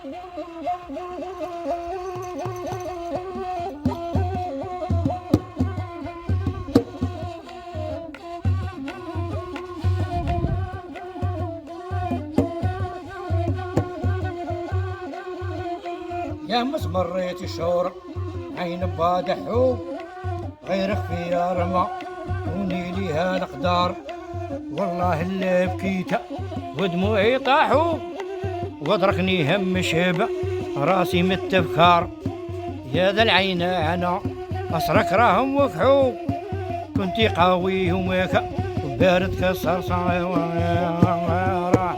يا مسمريت الشور عين بادحو غير اختيار ما ونيلي هالقدار والله اللي بكيته ودموعي طاحوا وادركني هم شيبه راسي متفكار يا ذا العين انا اصرك راهم وكحو كنتي قاوي وميكا وبارد كسر راح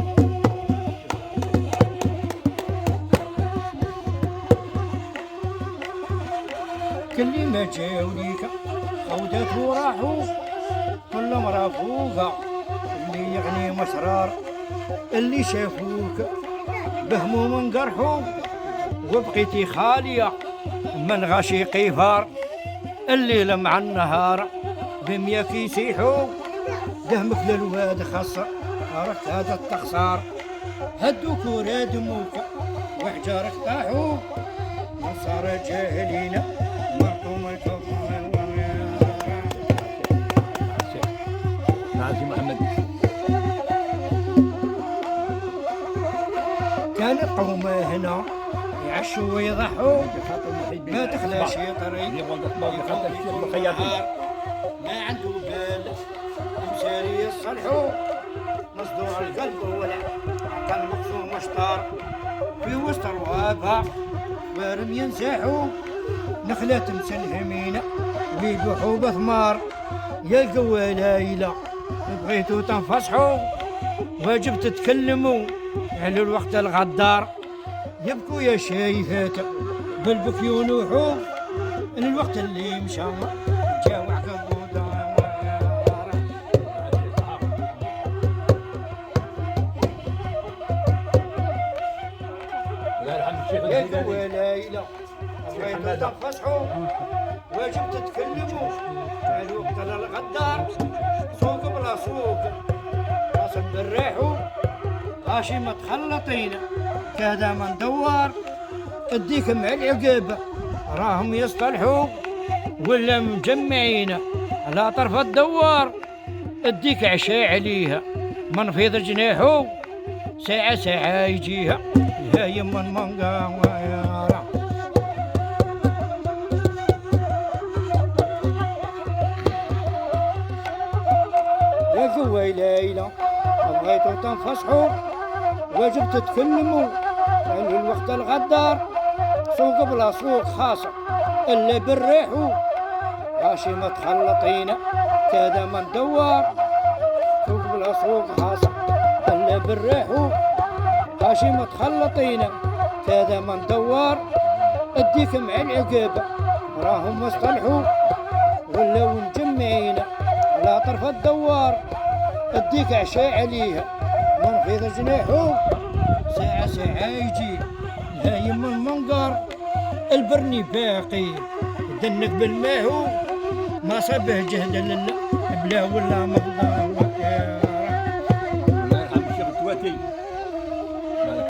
كل ما جاوليك خودت وراحوا كلهم رافوقا اللي يعني مسرار اللي شافوك بهموم قرحوا وبقيتي خالية من غشي قفار الليل مع النهار بمياك يسيحوا دهمك للواد خسر عرفت هذا التخسار هدوك ورادموك وحجارك طاحوا صار جاهلين محمد كان القوم هنا يعشوا ويضحوا ما تخلى شي طريق ما عنده بال مساري يصلحوا مصدوع القلب ولا عقل مقسوم مشطار في وسط الوابع وارم ينساحوا نخلات مسلهمين ويبوحوا بثمار يلقوا ليلة بغيتوا تنفصحوا واجب تتكلموا على الوقت الغدار يبكوا يا شايفات بالبكي ونوحوا الوقت اللي مشى جا وعقب يلقوا ليلة بغيتوا تنفصحوا واجب تتكلموا على الوقت الغدار سوق بلا سوق راس بالريحو غاشي ما تخلطين كذا ما ندور اديك مع العقاب راهم يصطلحوا ولا مجمعين على طرف الدوار اديك عشاء عليها من فيض جناحو ساعة ساعة يجيها يا يما المنقى ويا يا قوي ليلى بغيتوا تنفصحوا واجب تتكلموا على الوقت الغدار سوق بلا سوق خاصة اللي بالريحو غاشي ما تخلطين كذا ما ندور سوق بلا سوق خاصة اللي بالريحو غاشي ما تخلطين كذا ما ندور اديك مع العقاب راهم مصطلحوا ولاو مجمعين على طرف الدوار اديك عشاء عليها من فيض جناحو ساعة ساعة يجي هايم من منقر البرني باقي دنك بالماهو ما صابه جهد بلا ولا مقدار